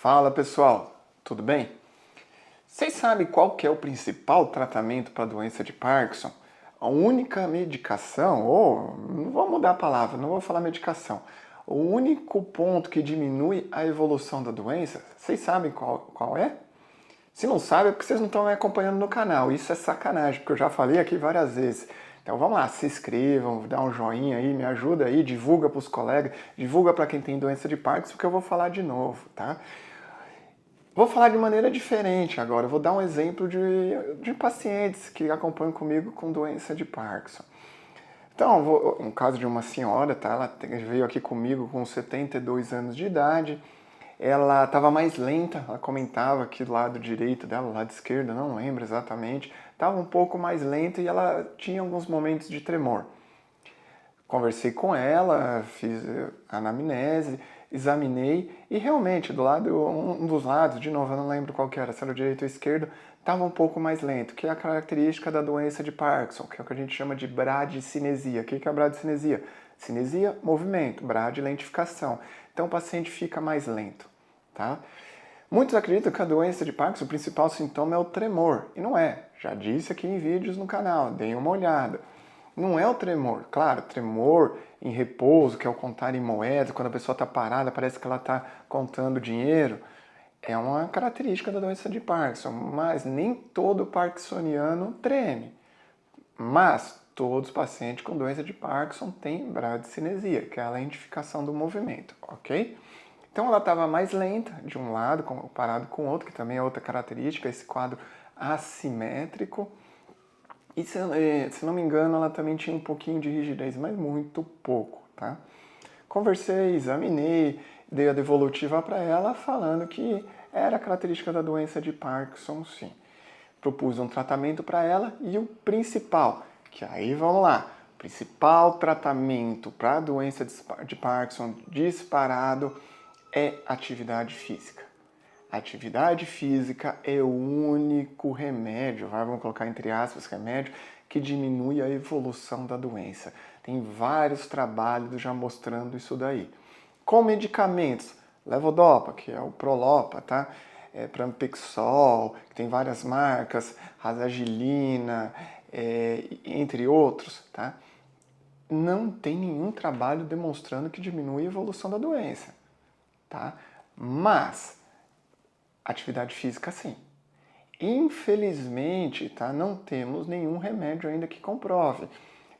Fala pessoal, tudo bem? Vocês sabem qual que é o principal tratamento para a doença de Parkinson? A única medicação, ou não vou mudar a palavra, não vou falar medicação. O único ponto que diminui a evolução da doença, vocês sabem qual é? Se não sabe é porque vocês não estão me acompanhando no canal. Isso é sacanagem, porque eu já falei aqui várias vezes. Então vamos lá, se inscrevam, dá um joinha aí, me ajuda aí, divulga para os colegas, divulga para quem tem doença de Parkinson, porque eu vou falar de novo, tá? Vou falar de maneira diferente agora. Eu vou dar um exemplo de pacientes que acompanham comigo com doença de Parkinson. Então, um caso de uma senhora, tá? Ela veio aqui comigo com 72 anos de idade. Ela estava mais lenta, ela comentava aqui do lado direito dela, lado esquerdo, não lembro exatamente. Estava um pouco mais lenta e ela tinha alguns momentos de tremor. Conversei com ela, fiz a anamnese, examinei e realmente um dos lados, de novo, eu não lembro qual que era, se era o direito ou esquerdo, estava um pouco mais lento, que é a característica da doença de Parkinson, que é o que a gente chama de bradicinesia. O que é a bradicinesia? Cinesia, movimento, brad, lentificação. Então o paciente fica mais lento, tá? Muitos acreditam que a doença de Parkinson, o principal sintoma é o tremor, e não é. Já disse aqui em vídeos no canal, deem uma olhada. Não é o tremor. Claro, tremor em repouso, que é o contar em moedas, quando a pessoa está parada, parece que ela está contando dinheiro, é uma característica da doença de Parkinson, mas nem todo parkinsoniano treme. Mas todos os pacientes com doença de Parkinson têm bradicinesia, que é a lentificação do movimento, ok? Então ela estava mais lenta de um lado comparado com o outro, que também é outra característica, esse quadro assimétrico. E se não me engano, ela também tinha um pouquinho de rigidez, mas muito pouco, tá? Conversei, examinei, dei a devolutiva para ela, falando que era característica da doença de Parkinson, sim. Propus um tratamento para ela e o principal, que aí vamos lá, o principal tratamento para a doença de Parkinson disparado é atividade física. Atividade física é o único remédio, vamos colocar entre aspas, remédio, que diminui a evolução da doença. Tem vários trabalhos já mostrando isso daí. Com medicamentos, levodopa, que é o Prolopa, tá? Pramipexol, que tem várias marcas, Rasagilina, entre outros, tá? Não tem nenhum trabalho demonstrando que diminui a evolução da doença, tá? Mas atividade física, sim. Infelizmente, tá, não temos nenhum remédio ainda que comprove.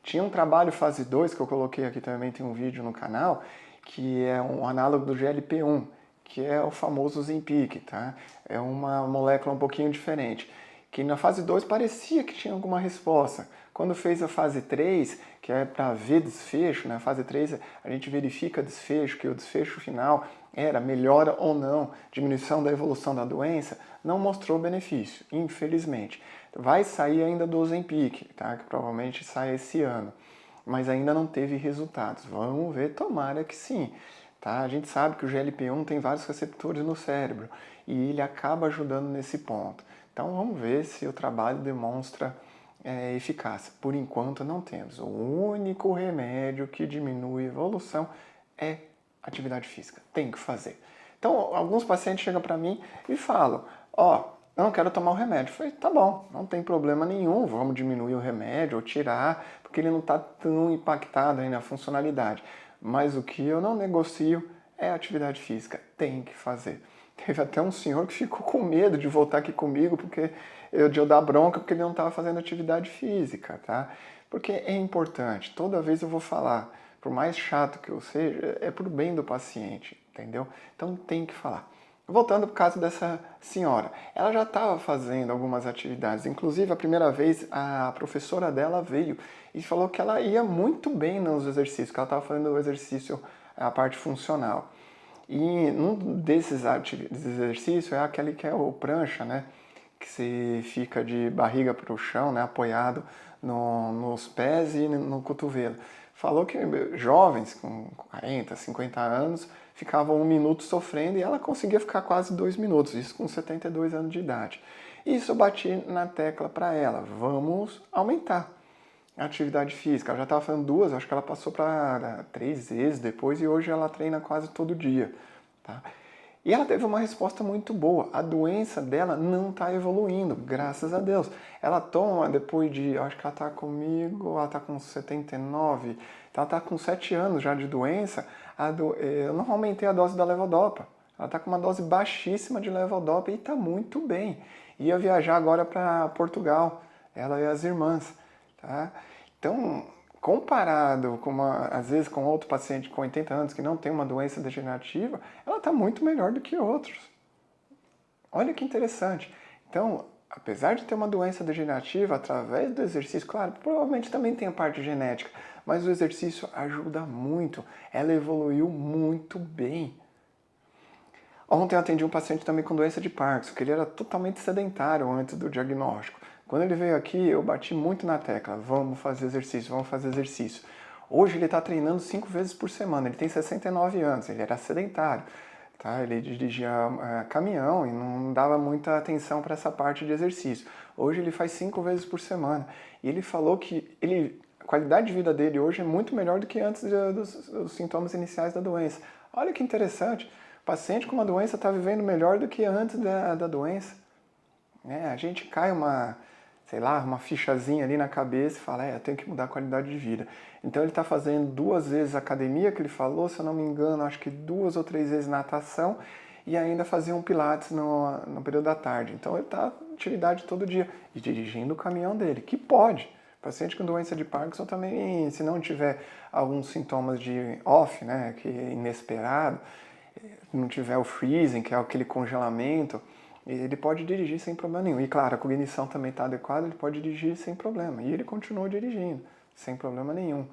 Tinha um trabalho fase 2 que eu coloquei aqui também, tem um vídeo no canal, que é um análogo do GLP-1, que é o famoso Ozempic, tá? É uma molécula um pouquinho diferente. Que na fase 2 parecia que tinha alguma resposta. Quando fez a fase 3, que é para ver desfecho, na né? Fase 3 a gente verifica desfecho, que o desfecho final era melhora ou não, diminuição da evolução da doença, não mostrou benefício, infelizmente. Vai sair ainda do Ozempic, tá? Que provavelmente sai esse ano, mas ainda não teve resultados. Vamos ver, tomara que sim. Tá? A gente sabe que o GLP-1 tem vários receptores no cérebro e ele acaba ajudando nesse ponto. Então vamos ver se o trabalho demonstra eficácia. Por enquanto não temos. O único remédio que diminui a evolução é atividade física. Tem que fazer. Então alguns pacientes chegam para mim e falam, eu não quero tomar o remédio. Eu falei, tá bom, não tem problema nenhum, vamos diminuir o remédio ou tirar, porque ele não está tão impactado aí na funcionalidade. Mas o que eu não negocio é a atividade física, tem que fazer. Teve até um senhor que ficou com medo de voltar aqui comigo, porque de eu dar bronca, porque ele não estava fazendo atividade física, tá? Porque é importante, toda vez eu vou falar, por mais chato que eu seja, é pro bem do paciente, entendeu? Então tem que falar. Voltando para o caso dessa senhora, ela já estava fazendo algumas atividades, inclusive a primeira vez a professora dela veio e falou que ela ia muito bem nos exercícios, que ela estava fazendo o exercício, a parte funcional. E um desses exercícios é aquele que é o prancha, né? Que você fica de barriga para o chão, né? Apoiado nos pés e no cotovelo. Falou que jovens com 40, 50 anos ficavam 1 minuto sofrendo e ela conseguia ficar quase 2 minutos, isso com 72 anos de idade. Isso eu bati na tecla para ela, vamos aumentar a atividade física. Ela já estava fazendo 2, acho que ela passou para 3 vezes depois e hoje ela treina quase todo dia. Tá? E ela teve uma resposta muito boa. A doença dela não está evoluindo, graças a Deus. Ela toma, depois de, acho que ela está comigo, ela está com 79, então ela está com 7 anos já de doença. Eu não aumentei a dose da levodopa. Ela está com uma dose baixíssima de levodopa e está muito bem. Ia viajar agora para Portugal, ela e as irmãs. Tá? Então, comparado com às vezes com outro paciente com 80 anos que não tem uma doença degenerativa, ela está muito melhor do que outros. Olha que interessante. Então, apesar de ter uma doença degenerativa, através do exercício, claro, provavelmente também tem a parte genética, mas o exercício ajuda muito. Ela evoluiu muito bem. Ontem eu atendi um paciente também com doença de Parkinson, que ele era totalmente sedentário antes do diagnóstico. Quando ele veio aqui, eu bati muito na tecla, vamos fazer exercício, vamos fazer exercício. Hoje ele está treinando 5 vezes por semana, ele tem 69 anos, ele era sedentário. Tá? Ele dirigia caminhão e não dava muita atenção para essa parte de exercício. Hoje ele faz 5 vezes por semana. E ele falou que a qualidade de vida dele hoje é muito melhor do que antes dos sintomas iniciais da doença. Olha que interessante, o paciente com uma doença está vivendo melhor do que antes da doença. A gente cai uma fichazinha ali na cabeça e fala, eu tenho que mudar a qualidade de vida. Então ele está fazendo 2 vezes academia, que ele falou, se eu não me engano, acho que 2 ou 3 vezes natação, e ainda fazia um pilates no período da tarde. Então ele está em atividade todo dia, e dirigindo o caminhão dele, que pode. Paciente com doença de Parkinson também, se não tiver alguns sintomas de off, que é inesperado, não tiver o freezing, que é aquele congelamento, ele pode dirigir sem problema nenhum. E claro, a cognição também está adequada, ele pode dirigir sem problema. E ele continua dirigindo, sem problema nenhum.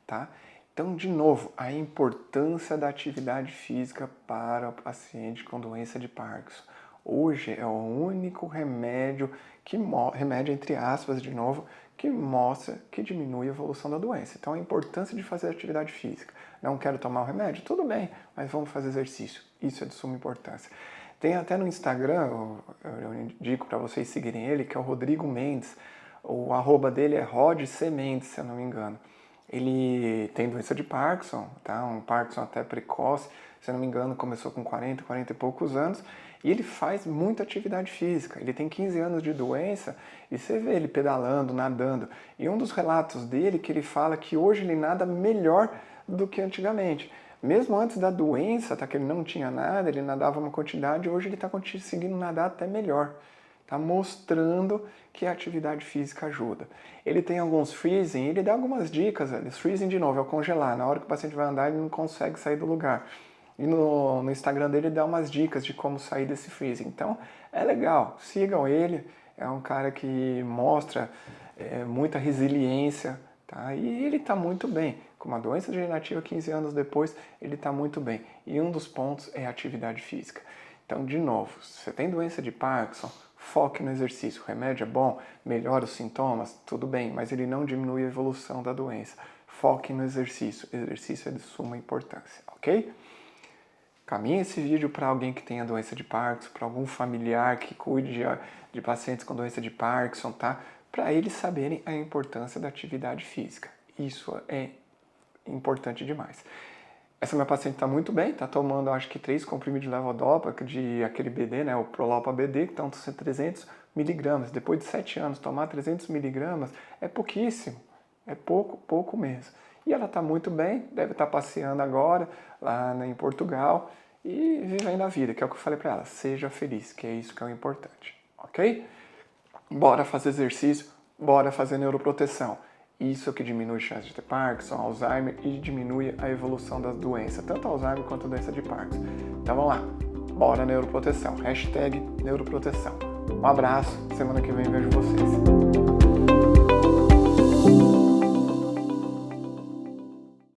Tá? Então, de novo, a importância da atividade física para o paciente com doença de Parkinson. Hoje é o único remédio, remédio entre aspas de novo, que mostra que diminui a evolução da doença. Então, a importância de fazer atividade física. Não quero tomar o remédio? Tudo bem, mas vamos fazer exercício. Isso é de suma importância. Tem até no Instagram, eu indico para vocês seguirem ele, que é o Rodrigo Mendes. O @ dele é rodcmendes, se eu não me engano. Ele tem doença de Parkinson, tá? Um Parkinson até precoce, se eu não me engano, começou com 40 e poucos anos, e ele faz muita atividade física. Ele tem 15 anos de doença e você vê ele pedalando, nadando. E um dos relatos dele que ele fala que hoje ele nada melhor do que antigamente. Mesmo antes da doença, que ele não tinha nada, ele nadava uma quantidade, hoje ele está conseguindo nadar até melhor. Está mostrando que a atividade física ajuda. Ele tem alguns freezing, ele dá algumas dicas. Freezing, de novo, é o congelar. Na hora que o paciente vai andar, ele não consegue sair do lugar. E no Instagram dele, ele dá umas dicas de como sair desse freezing. Então, é legal. Sigam ele. É um cara que mostra muita resiliência. Tá? E ele está muito bem. Com uma doença degenerativa 15 anos depois, ele está muito bem. E um dos pontos é a atividade física. Então, de novo, se você tem doença de Parkinson, foque no exercício. O remédio é bom, melhora os sintomas, tudo bem, mas ele não diminui a evolução da doença. Foque no exercício. Exercício é de suma importância, ok? Caminhe esse vídeo para alguém que tenha doença de Parkinson, para algum familiar que cuide de pacientes com doença de Parkinson, tá? Para eles saberem a importância da atividade física. Isso é importante demais. Essa minha paciente está muito bem, está tomando acho que 3 comprimidos de levodopa, de aquele BD, o Prolopa BD, que estão 300 miligramas. Depois de 7 anos, tomar 300 miligramas é pouquíssimo, é pouco mesmo. E ela está muito bem, deve estar passeando agora lá em Portugal e vivendo a vida, que é o que eu falei para ela, seja feliz, que é isso que é o importante, ok? Bora fazer exercício, bora fazer neuroproteção. Isso é que diminui a chance de ter Parkinson, Alzheimer e diminui a evolução das doenças, tanto Alzheimer quanto a doença de Parkinson. Então vamos lá, bora neuroproteção, #neuroproteção. Um abraço, semana que vem vejo vocês.